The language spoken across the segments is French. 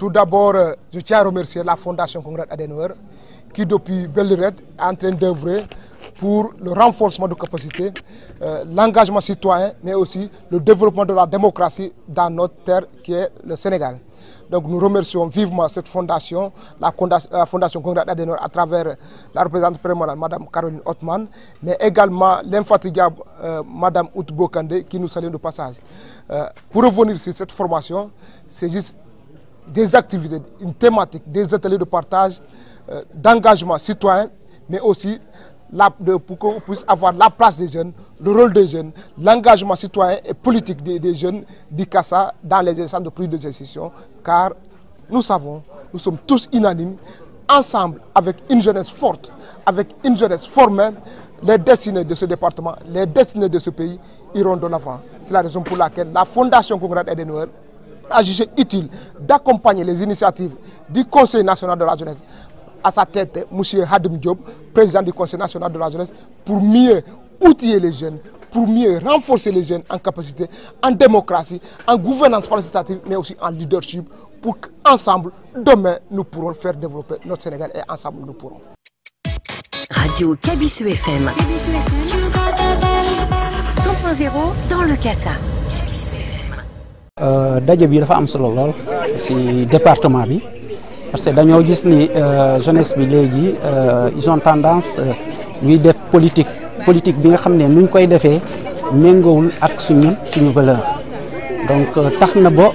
Tout d'abord, je tiens à remercier la Fondation Konrad Adenauer qui, depuis belle lurette, est en train d'œuvrer pour le renforcement de capacités, l'engagement citoyen, mais aussi le développement de la démocratie dans notre terre qui est le Sénégal. Donc nous remercions vivement cette fondation, la Fondation Konrad Adenauer, à travers la représentante permanente, Mme Caroline Othman, mais également l'infatigable Mme Outbo Kandé, qui nous salue de passage. Pour revenir sur cette formation, c'est juste des activités, une thématique, des ateliers de partage, d'engagement citoyen, mais aussi pour qu'on puisse avoir la place des jeunes, le rôle des jeunes, l'engagement citoyen et politique des jeunes d'ICASA dans les instances de prise de décision, car nous savons, nous sommes tous unanimes, ensemble avec une jeunesse forte, avec une jeunesse formée, les destinées de ce département, les destinées de ce pays iront de l'avant. C'est la raison pour laquelle la Fondation Konrad Adenauer a jugé utile d'accompagner les initiatives du Conseil national de la jeunesse, à sa tête, M. Hadim Diop, président du Conseil national de la jeunesse, pour mieux outiller les jeunes, pour mieux renforcer les jeunes en capacité, en démocratie, en gouvernance participative, mais aussi en leadership, pour qu'ensemble, demain, nous pourrons faire développer notre Sénégal et ensemble, nous pourrons. Radio Kabisu FM 100.0 dans le Kassa. daje bi dafa am solo lool ci département bi parce que dañoo gis ni jeunesse bi léegi ils ont tendance ñuy def politique bi nga xam ne nuñ koy defee méngoowul ak suñu valeur. Donc tax na ba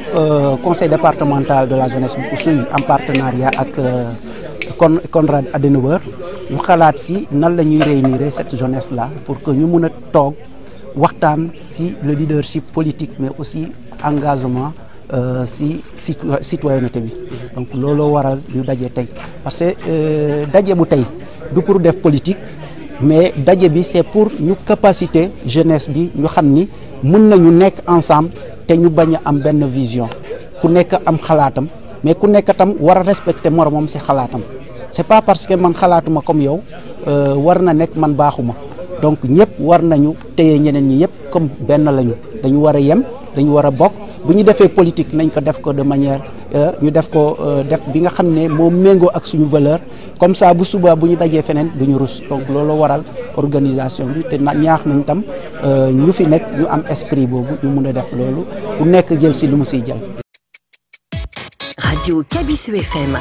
conseil départemental de la jeunesse bi aussi en partenariat ak Konrad Adenauer ñu xalaat si nan la ñuy réunir cette jeunesse là pour que ñu mun a toog waxtaan si le leadership politique mais aussi engagement si citoyenneté bi. Donc looloo waral ñu daje tey parce que daje bu tey du pour def politique mais daje bi c'est pour ñu capacité jeunesse bi ñu xam ni mën nañu nekk ensemble te ñu bañ a am benn vision ku nekk am xalaatam mais ku nekk tam war a respecter moromam si xalaatam. C'est pas parce que man xalaatuma comme yow war na nekk man baaxuma donc ñëpp war nañu téye ñeneen ñi yëpp comme benn lañu dañu war a yem dañu war a bokk bu ñu defee politique nañ ko def ko de manière ñu def ko def bi nga xam ne moo méngoo ak suñu valeur comme ça bu suba bu ñu dajee feneen du ñu rus donc loolu waral organisation bi te ñaax nañ tam ñu fi nekk ñu am esprit boobu ñu mun a def loolu ku nekk jël si lu mu siy jël. Radio Kabisu FM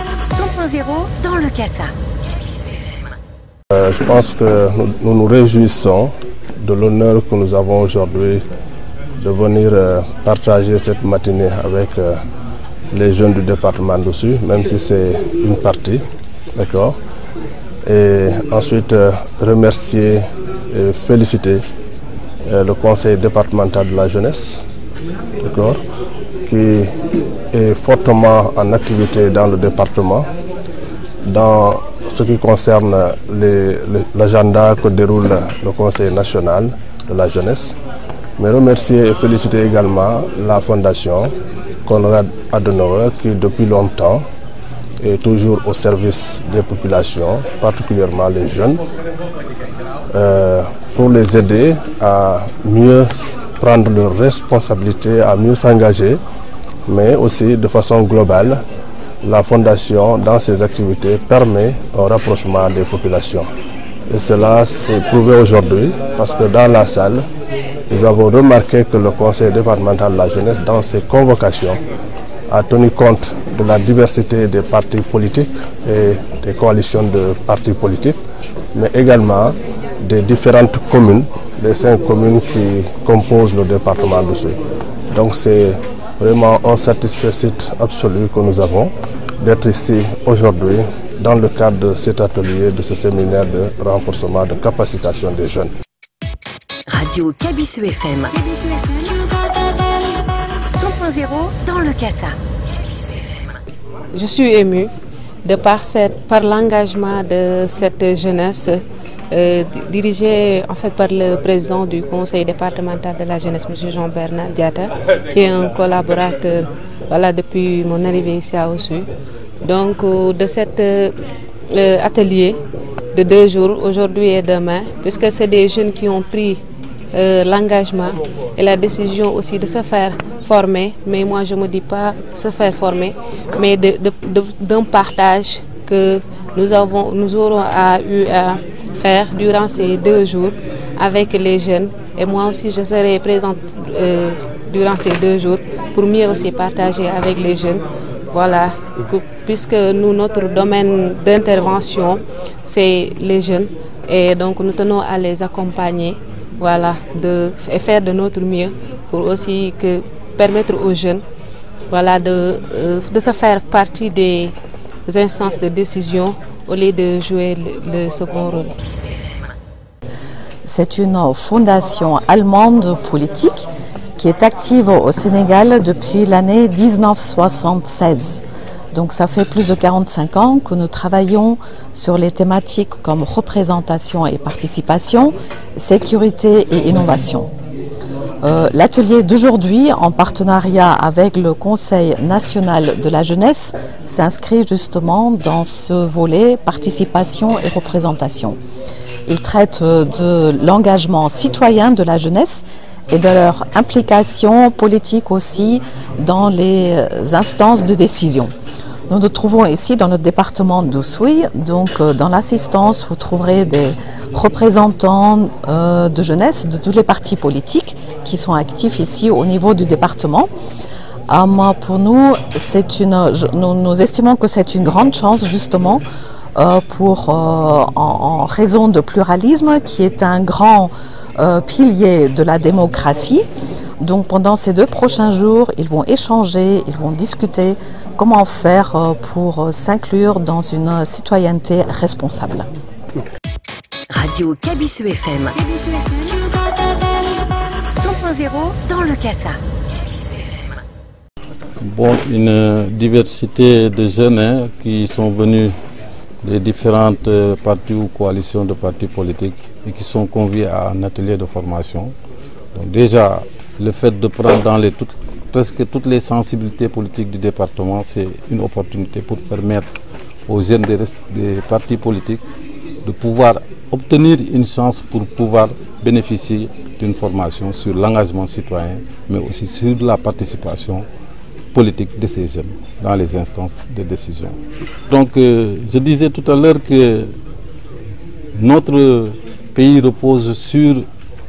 100.0 dans le Kassa. Je pense que nous nous réjouissons de l'honneur que nous avons aujourd'hui de venir partager cette matinée avec les jeunes du département dessus, même si c'est une partie, d'accord. Et ensuite remercier et féliciter le conseil départemental de la jeunesse, d'accord, qui est fortement en activité dans le département, dans ce qui concerne l'agenda que déroule le Conseil national de la jeunesse. Mais remercier et féliciter également la Fondation Konrad Adenauer qui depuis longtemps est toujours au service des populations, particulièrement les jeunes, pour les aider à mieux prendre leurs responsabilités, à mieux s'engager, mais aussi de façon globale. La Fondation, dans ses activités, permet un rapprochement des populations. Et cela s'est prouvé aujourd'hui parce que dans la salle, nous avons remarqué que le Conseil départemental de la jeunesse, dans ses convocations, a tenu compte de la diversité des partis politiques et des coalitions de partis politiques, mais également des différentes communes, les 5 communes qui composent le département de Souy. Donc c'est vraiment un satisfait absolu que nous avons d'être ici aujourd'hui dans le cadre de cet atelier, de ce séminaire de renforcement de capacitation des jeunes. Radio Kabisu FM 100.0 dans le Kassa. Je suis émue de par l'engagement de cette jeunesse dirigée en fait par le président du conseil départemental de la jeunesse, M. Jean-Bernard Diatta, qui est un collaborateur depuis mon arrivée ici à Oussouye. Donc de cet atelier de 2 jours, aujourd'hui et demain, puisque c'est des jeunes qui ont pris l'engagement et la décision aussi de se faire former, mais moi je ne me dis pas se faire former, mais d'un partage que nous aurons eu à faire durant ces 2 jours avec les jeunes. Et moi aussi je serai présente durant ces 2 jours pour mieux aussi partager avec les jeunes. Voilà, puisque nous, notre domaine d'intervention, c'est les jeunes. Et donc nous tenons à les accompagner, voilà, et faire de notre mieux pour aussi permettre aux jeunes, voilà, de se faire partie des instances de décision au lieu de jouer le second rôle. C'est une fondation allemande politique qui est active au Sénégal depuis l'année 1976. Donc ça fait plus de 45 ans que nous travaillons sur les thématiques comme représentation et participation, sécurité et innovation. L'atelier d'aujourd'hui, en partenariat avec le Conseil national de la jeunesse, s'inscrit justement dans ce volet participation et représentation. Il traite de l'engagement citoyen de la jeunesse et de leur implication politique aussi dans les instances de décision. Nous nous trouvons ici dans le département d'Oussouye, donc dans l'assistance vous trouverez des représentants de jeunesse de tous les partis politiques qui sont actifs ici au niveau du département. Pour nous, nous estimons que c'est une grande chance justement en raison de pluralisme qui est un grand pilier de la démocratie. Donc pendant ces 2 prochains jours, ils vont échanger, ils vont discuter comment faire pour s'inclure dans une citoyenneté responsable. Radio Kabisu FM 100.0 dans le Kassa. Bon, une diversité de jeunes qui sont venus des différentes partis ou coalitions de partis politiques et qui sont conviés à un atelier de formation. Donc déjà, le fait de prendre dans presque toutes les sensibilités politiques du département, c'est une opportunité pour permettre aux jeunes des partis politiques de pouvoir obtenir une chance pour pouvoir bénéficier d'une formation sur l'engagement citoyen, mais aussi sur la participation politique de ces jeunes dans les instances de décision. Donc je disais tout à l'heure que notre pays repose sur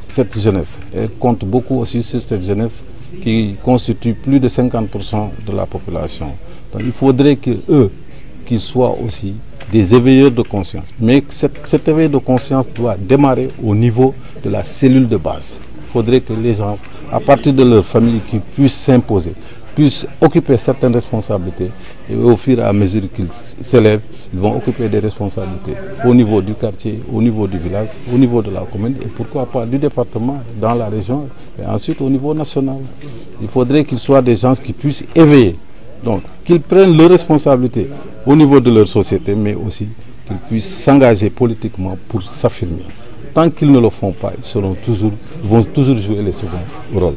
cette jeunesse et compte beaucoup aussi sur cette jeunesse qui constitue plus de 50% de la population. Donc il faudrait qu'eux, qu'ils soient aussi des éveilleurs de conscience. Mais cet éveil de conscience doit démarrer au niveau de la cellule de base. Il faudrait que les gens, à partir de leur famille, qui puissent s'imposer, puissent occuper certaines responsabilités. Et au fur et à mesure qu'ils s'élèvent, ils vont occuper des responsabilités au niveau du quartier, au niveau du village, au niveau de la commune et pourquoi pas du département, dans la région et ensuite au niveau national. Il faudrait qu'ils soient des gens qui puissent éveiller, donc qu'ils prennent leurs responsabilités au niveau de leur société, mais aussi qu'ils puissent s'engager politiquement pour s'affirmer. Tant qu'ils ne le font pas, ils vont toujours jouer les seconds rôles.